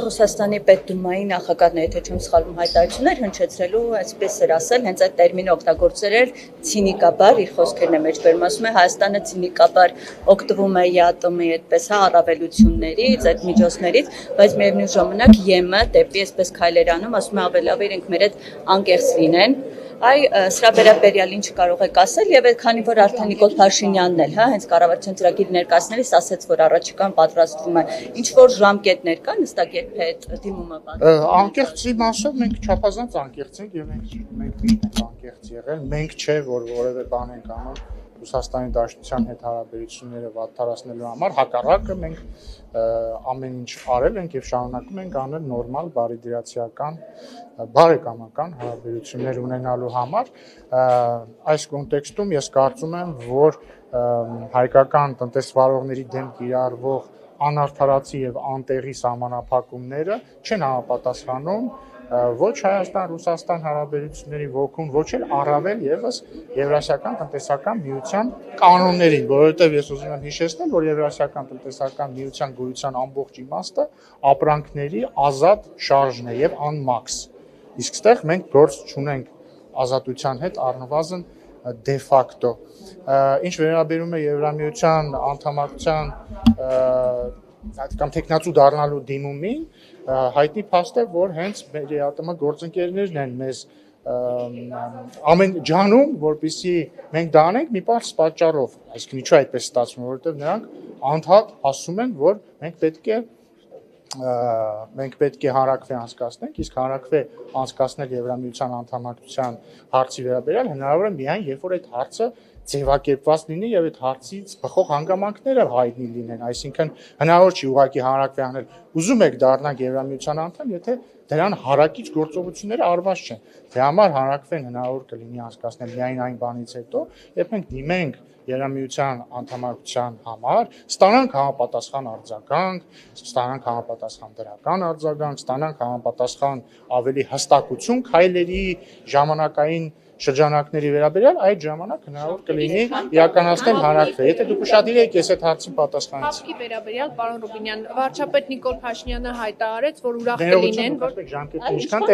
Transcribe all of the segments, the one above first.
Ռուսաստանի Պետդումայի նախագահն եթե չեմ սխալվում հայտարարություններ հնչեցրելու, այսպես էր ասել, հենց այդ տերմինը օգտագործել էր ցինիկաբար, իր խոսքերն է մեջ բերում, ասում է Հայաստանը ցինիկաբար օգտվում է ԵԱՏՄ-ի այդպես առավելություններից, այդ միջոցներից, բայց միևնույն ժամանակ ԵՄ դեպի այսպես քայլեր անում, ասում է ավելի լավ է իրենք մեր այդ անկեղծ լինեն։ Սրա վերաբերյալ ինչ կարող եք ասել եւ քանի որ արդեն Նիկոլ Փաշինյանն էլ, հենց կառավարության ծրագիր ներկայացնելիս ասաց, որ առաջիկան պատրաստվում է, ինչ որ ժամկետներ կան, նստակ երբ է այդ դիմումը պատրաստվում։ Անկեղծի մասով մենք չափազանց անկեղծ ենք եւ մենք միշտ ենք անկեղծ եղել, մենք չէ որ որևէ բան ենք անում Ռուսաստանի Դաշնության հետ հարաբերությունները վատթարացնելու համար, հակառակը մենք ամեն ինչ արել ենք եւ շարունակում ենք անել նորմալ բարիդրացիական բարեկամական հարաբերություններ ունենալու համար այս կոնտեքստում ես կարծում եմ որ հայկական տնտեսվարողների դեմ կիրառվող անարդարացի եւ անտեղի սահմանափակումները չեն համապատասխանում ոչ Հայաստան-Ռուսաստան հարաբերությունների ոգուն, ոչ էլ առավել եւս Եվրասիական տնտեսական միության կանոններին, որովհետեւ ես ուզում եմ հիշեցնել, որ Եվրասիական տնտեսական միության գոյության ամբողջ իմաստը ապրանքների ազատ շարժն է եւ անմաքս։ Իսկ այդտեղ մենք գործ չունենք ազատության հետ առնվազն դե ֆակտո։ Ինչ վերաբերում է Եվրամիության անդամակցության կամ տեխնացու դառնալու դիմումին, հայտնի փաստ է, որ հենց մեր ԵԱՏՄ գործընկերներն են մեզ ամեն ջանում, որպեսզի մենք դա անենք մի պարզ պատճառով, այսինքն ինչու այդպես ստացվում է, որովհետև նրանք անդադ ասում են, որ մենք պետք է հանրաքվե անցկացնենք, իսկ հանրաքվե անցկացնել Եվրամիության անդամակցության հարցի վերաբերյալ հնարավոր է միայն, երբ որ այդ հարցը ձևակերպված լինի եւ այդ հարցից բխող հանգամանքները հայտնի լինեն, այսինքն հնարավոր չի ուղղակի հանրաքվե անել։ Ուզում եք դառնանք Եվրամիության անդամ, եթե դրան հարակից գործողությունները արված չեն։ Դրա համար հանրաքվեն հնարավոր կլինի անցկացնել միայն այն բանից հետո, երբ մենք դիմենք Եվրամիության անդամակցության համար, ստանանք համապատասխան արձագանք, ստանանք համապատասխան դրական արձագանք, ստանանք համապատասխան ավելի հստակություն քայլերի ժամանակային շրջանակների վերաբերյալ այդ ժամանակ հնարավոր կլինի իրականացնել հանրաքվե։ Եթե դուք ուշադիր եք, ես այդ հարցին պատասխանեցի։ Հավքի վերաբերյալ, պարոն Ռուբինյան, վարչապետ Նիկոլ Փաշինյանը հայտարարեց, որ ուրախ կլինեն, որ ժամկետը ինչքան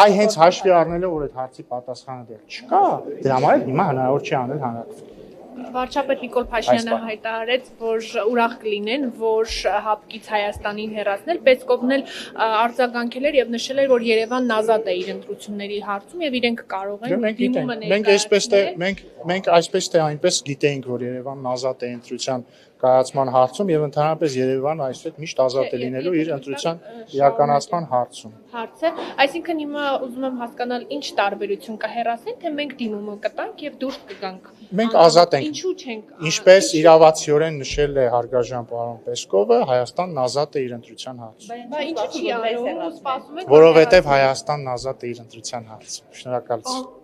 այ հենց հաշվի առնելով, որ այդ հարցի պատասխանը դեռ չկա, դրա համար հիմա հնարավոր չի անել հանրաքվե։ Վարչապետ Նիկոլ Փաշինյանը հայտարարեց, որ ուրախ կլինեն, որ հապկից Հայաստանին հեռացնել, Պեսկովն էլ արձագանքել էր եւ նշել էր, որ Երևանն ազատ է իր ընտրությունների հարցում եւ իրենք կարող են դիմումը ներկայացնել։ Մենք այսպես թե այնպես գիտեինք, որ Երևանն ազատ է ընտրության կայացման հարցում եւ ընդհանրապես Երևանը այսպես միշտ ազատ է լինելու իր ընտրության իրականացման հարցում։ Հարցը, այսինքն հիմա ուզում եմ հասկանալ ինչ տարբերություն կա հեռացնել, թե մենք դիմումը կտանք եւ դուրս կգանք։ Մենք ազատ ենք։ Ինչու չենք։ Ինչպես իրավացիորեն նշել է հարգարժան պարոն Պեսկովը, Հայաստանն ազատ է իր ընտրության հարցում։ Բայց ինչու չի արվում, սպասում ենք։ Որովհետեւ Հայաստանն ազատ է իր ընտրության հարցում։ Շնորհակալություն։